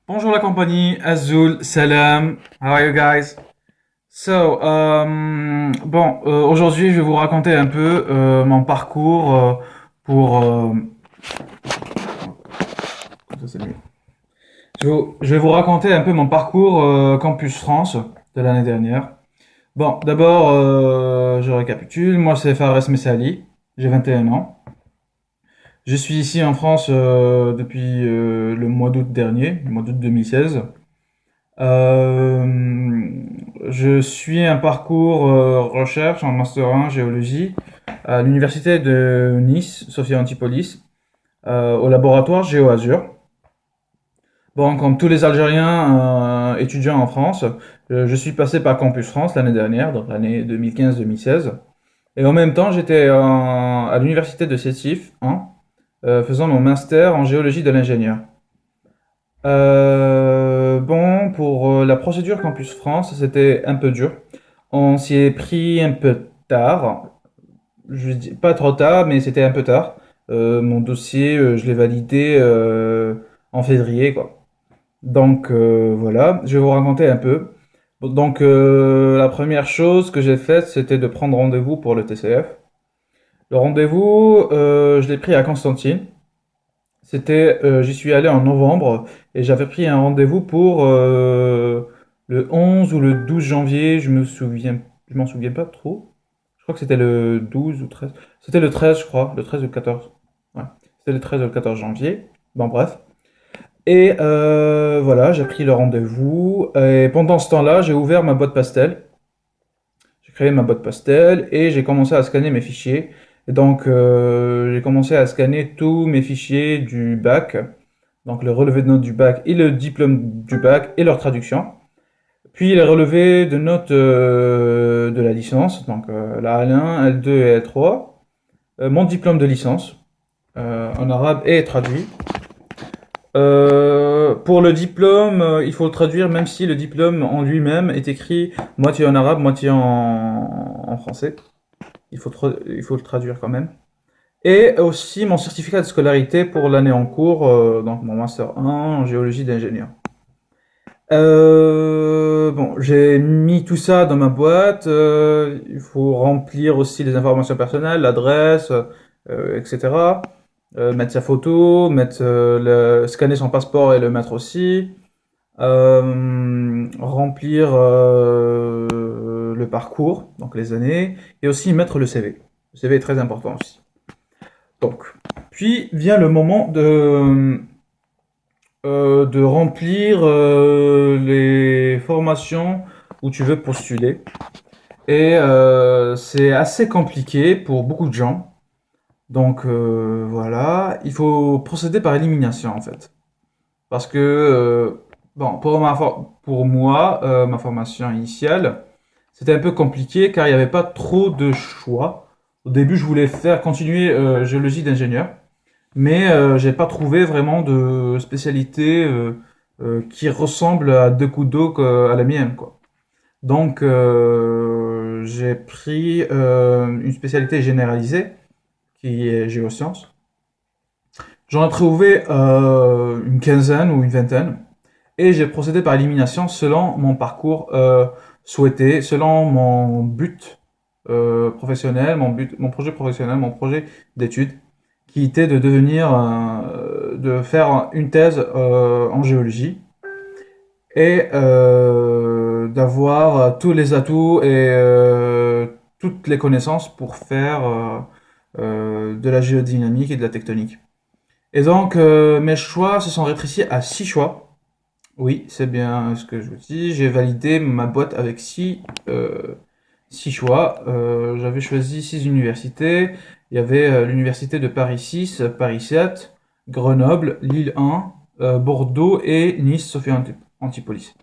Bonjour la compagnie, Azul, salam, how are you guys? Aujourd'hui je vais vous raconter un peu mon parcours pour... ça, c'est mieux. Je vais vous raconter un peu mon parcours Campus France de l'année dernière. Bon, d'abord, je récapitule, moi c'est Fares Messali, j'ai 21 ans. Je suis ici en France depuis le mois d'août dernier, le mois d'août 2016. Euh, je suis un parcours recherche en Master 1 géologie à l'université de Nice, Sophia Antipolis, au laboratoire GeoAzur. Bon, comme tous les Algériens étudiants en France, je suis passé par Campus France l'année dernière, donc l'année 2015-2016. Et en même temps, j'étais à l'université de Sétif, hein, faisant mon master en géologie de l'ingénieur. Bon, pour la procédure Campus France, c'était un peu dur. On s'y est pris un peu tard. Je dis pas trop tard, mais c'était un peu tard. Mon dossier, je l'ai validé en février, quoi. Donc voilà, je vais vous raconter un peu. Bon, donc la première chose que j'ai faite, c'était de prendre rendez-vous pour le TCF. Le rendez-vous, je l'ai pris à Constantine. J'y suis allé en novembre et j'avais pris un rendez-vous pour le 11 ou le 12 janvier, je m'en souviens pas trop. Je crois que c'était le 12 ou 13. C'était le 13, je crois, le 13 ou le 14. Ouais, c'était le 13 ou le 14 janvier. Bon, bref. Et voilà, j'ai pris le rendez-vous. Et pendant ce temps-là, j'ai ouvert ma boîte pastel. J'ai créé ma boîte pastel et j'ai commencé à scanner mes fichiers. Et donc, j'ai commencé à scanner tous mes fichiers du bac, donc le relevé de notes du bac et le diplôme du bac et leur traduction. Puis les relevés de notes de la licence, donc la L1, L2 et L3. Mon diplôme de licence en arabe est traduit. Pour le diplôme, il faut le traduire même si le diplôme en lui-même est écrit moitié en arabe, moitié en français. Il faut le traduire quand même. Et aussi mon certificat de scolarité pour l'année en cours, donc mon master 1 en géologie d'ingénieur. Bon, j'ai mis tout ça dans ma boîte. Il faut remplir aussi les informations personnelles, l'adresse, etc. Mettre sa photo, scanner son passeport et le mettre aussi. Remplir le parcours, donc les années, et aussi mettre le CV. Le CV est très important aussi. Donc, puis vient le moment de remplir les formations où tu veux postuler. Et c'est assez compliqué pour beaucoup de gens. Donc voilà, il faut procéder par élimination en fait. Parce que, bon, pour moi, ma formation initiale, c'était un peu compliqué car il n'y avait pas trop de choix. Au début, je voulais faire continuer géologie d'ingénieur. Mais j'ai pas trouvé vraiment de spécialité qui ressemble à deux coups d'eau à la mienne, quoi. Donc j'ai pris une spécialité généralisée qui est géosciences. J'en ai trouvé une quinzaine ou une vingtaine et j'ai procédé par élimination selon mon parcours souhaité, selon mon but professionnel, mon projet professionnel, mon projet d'études qui était de faire une thèse en géologie et d'avoir tous les atouts et toutes les connaissances pour faire de la géodynamique et de la tectonique. Et donc mes choix se sont rétrécis à 6 choix. Oui, c'est bien ce que je vous dis. J'ai validé ma boîte avec 6 choix. J'avais choisi 6 universités. Il y avait l'université de Paris 6, Paris 7, Grenoble, Lille 1, Bordeaux et Nice, Sophia Antipolis.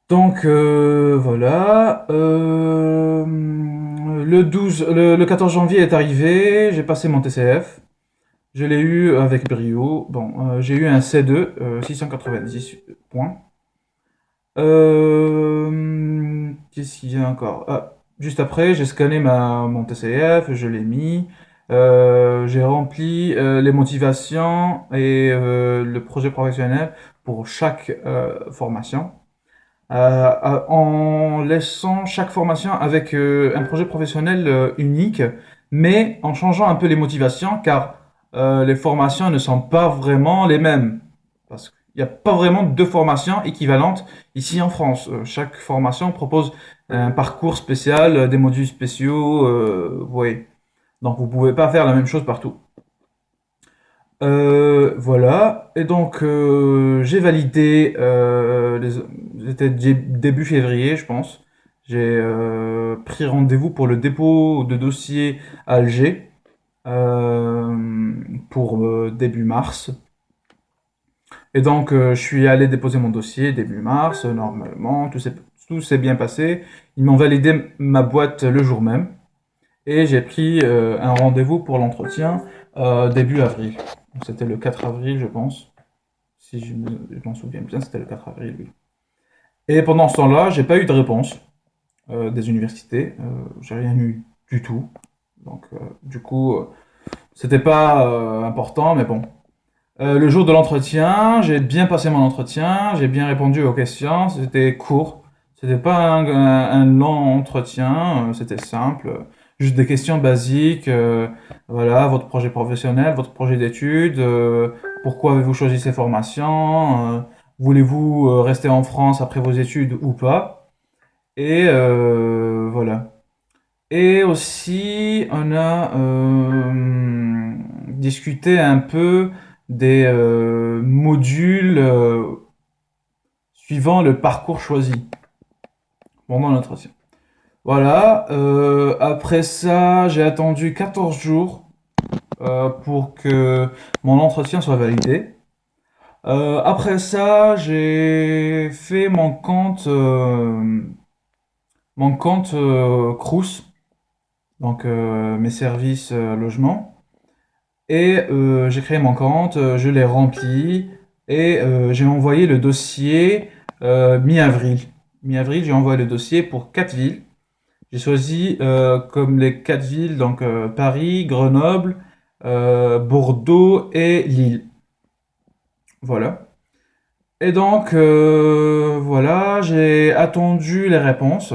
Donc voilà. Le 14 janvier est arrivé. J'ai passé mon TCF. Je l'ai eu avec brio. Bon, j'ai eu un C2, 690 points. Qu'est-ce qu'il y a encore? Ah, juste après, j'ai scanné mon TCF, je l'ai mis. J'ai rempli les motivations et le projet professionnel pour chaque formation, en laissant chaque formation avec un projet professionnel unique, mais en changeant un peu les motivations, car les formations ne sont pas vraiment les mêmes. Parce qu'il n'y a pas vraiment deux formations équivalentes ici en France. Chaque formation propose un parcours spécial, des modules spéciaux, vous voyez. Donc vous pouvez pas faire la même chose partout. Voilà. Et donc j'ai validé. C'était début février, je pense. J'ai pris rendez-vous pour le dépôt de dossier à Alger pour début mars. Et donc je suis allé déposer mon dossier début mars. Normalement, tout s'est bien passé. Ils m'ont validé ma boîte le jour même. Et j'ai pris un rendez-vous pour l'entretien début avril. C'était le 4 avril, je pense. Si je m'en souviens bien, c'était le 4 avril, oui. Et pendant ce temps-là, j'ai pas eu de réponse des universités. J'ai rien eu du tout. Donc, du coup, c'était pas important, mais bon. Le jour de l'entretien, j'ai bien passé mon entretien, j'ai bien répondu aux questions. C'était court. C'était pas un long entretien, c'était simple. Juste des questions basiques. Voilà, votre projet professionnel, votre projet d'études, pourquoi avez-vous choisi ces formations, voulez-vous rester en France après vos études ou pas? Et voilà. Et aussi, on a discuté un peu des modules suivant le parcours choisi pendant l'entretien. Voilà, après ça, j'ai attendu 14 jours pour que mon entretien soit validé. Après ça, j'ai fait mon compte Crous, donc mes services logement. Et j'ai créé mon compte, je l'ai rempli et j'ai envoyé le dossier mi-avril. Mi-avril, j'ai envoyé le dossier pour 4 villes. J'ai choisi comme les 4 villes, donc Paris, Grenoble, Bordeaux et Lille. Voilà. Et donc, voilà, j'ai attendu les réponses.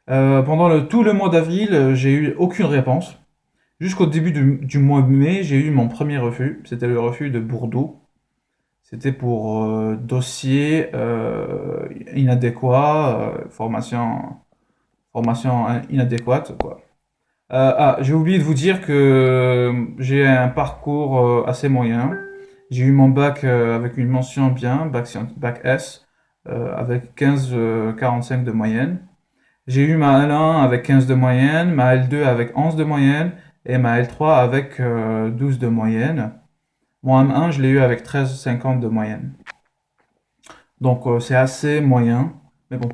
Pendant tout le mois d'avril, j'ai eu aucune réponse. Jusqu'au début du mois de mai, j'ai eu mon premier refus. C'était le refus de Bordeaux. C'était pour dossier inadéquat, formation inadéquate, quoi. J'ai oublié de vous dire que j'ai un parcours assez moyen. J'ai eu mon bac avec une mention bien, bac S, avec 15,45 de moyenne. J'ai eu ma L1 avec 15 de moyenne, ma L2 avec 11 de moyenne et ma L3 avec 12 de moyenne. Mon M1, je l'ai eu avec 13,50 de moyenne. Donc c'est assez moyen, mais bon.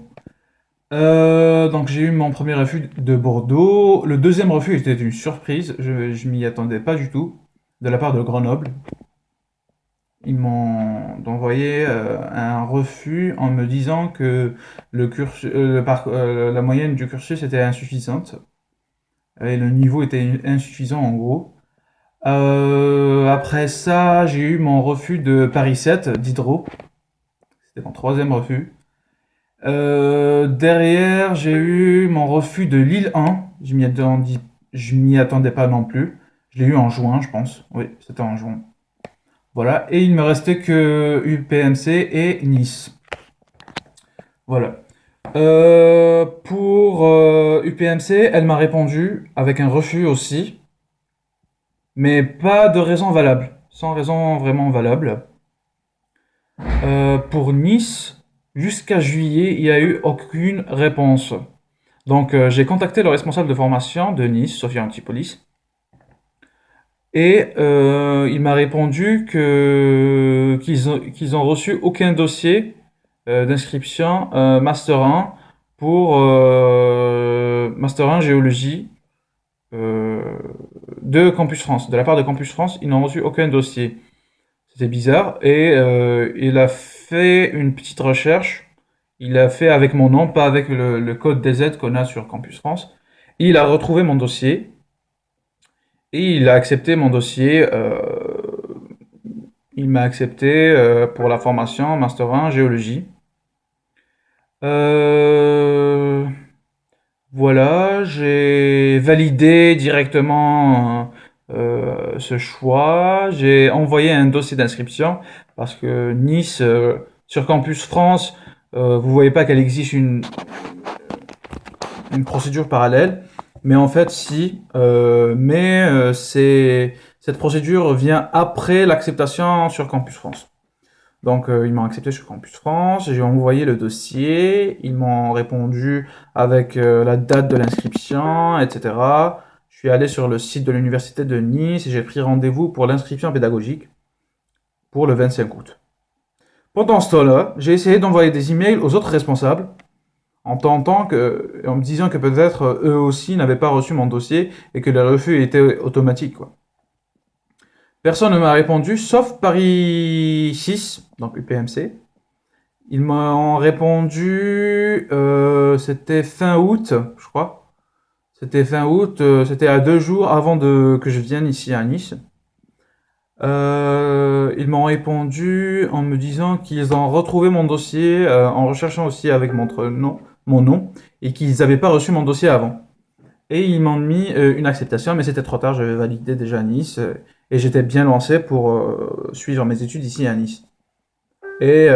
Donc j'ai eu mon premier refus de Bordeaux. Le deuxième refus était une surprise, je m'y attendais pas du tout, de la part de Grenoble. Ils m'ont envoyé un refus en me disant que la moyenne du cursus était insuffisante et le niveau était insuffisant en gros. Après ça, j'ai eu mon refus de Paris 7 d'Hydro. C'était mon troisième refus. Derrière, j'ai eu mon refus de Lille 1. Je m'y attendais pas non plus. Je l'ai eu en juin, je pense. Oui, c'était en juin. Voilà. Et il me restait que UPMC et Nice. Voilà. Pour UPMC, elle m'a répondu avec un refus aussi, mais pas de raison valable. Sans raison vraiment valable. Pour Nice, jusqu'à juillet, il n'y a eu aucune réponse. Donc, j'ai contacté le responsable de formation de Nice, Sophia Antipolis, et il m'a répondu qu'ils ont reçu aucun dossier d'inscription Master 1 pour Master 1 géologie euh, de Campus France. De la part de Campus France, ils n'ont reçu aucun dossier. C'était bizarre. Et il a fait une petite recherche. Il a fait avec mon nom, pas avec le code DZ qu'on a sur Campus France. Il a retrouvé mon dossier. Et il a accepté mon dossier. Il m'a accepté pour la formation Master 1 géologie. Euh, voilà, j'ai validé directement ce choix. J'ai envoyé un dossier d'inscription parce que Nice, sur Campus France, vous voyez pas qu'elle existe une procédure parallèle, mais en fait, si. Cette procédure vient après l'acceptation sur Campus France. Donc, ils m'ont accepté sur Campus France, j'ai envoyé le dossier, ils m'ont répondu avec la date de l'inscription, etc. Je suis allé sur le site de l'université de Nice et j'ai pris rendez-vous pour l'inscription pédagogique pour le 25 août. Pendant ce temps-là, j'ai essayé d'envoyer des emails aux autres responsables en me disant que peut-être eux aussi n'avaient pas reçu mon dossier et que le refus était automatique, quoi. Personne ne m'a répondu, sauf Paris 6, donc UPMC. Ils m'ont répondu, c'était fin août, je crois. C'était fin août, c'était à 2 jours avant que je vienne ici à Nice. Ils m'ont répondu en me disant qu'ils ont retrouvé mon dossier en recherchant aussi avec mon nom, et qu'ils n'avaient pas reçu mon dossier avant. Et ils m'ont mis une acceptation, mais c'était trop tard, j'avais validé déjà à Nice, et j'étais bien lancé pour suivre mes études ici à Nice. Et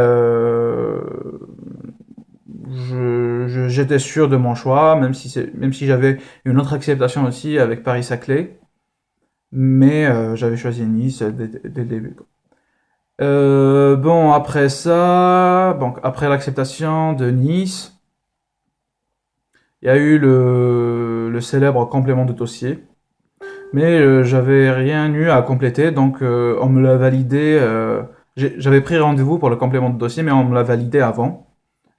j'étais sûr de mon choix, même si j'avais une autre acceptation aussi avec Paris-Saclay, mais j'avais choisi Nice dès le début, quoi. Bon, après ça, donc après l'acceptation de Nice, il y a eu le célèbre complément de dossier, mais j'avais rien eu à compléter, donc on me l'a validé. J'avais pris rendez-vous pour le complément de dossier, mais on me l'a validé avant,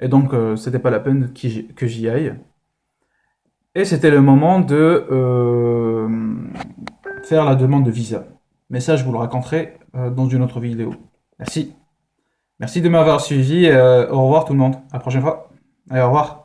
et donc c'était pas la peine que j'y aille. Et c'était le moment de faire la demande de visa. Mais ça, je vous le raconterai dans une autre vidéo. Merci. Merci de m'avoir suivi. Au revoir tout le monde. À la prochaine fois. Allez, au revoir.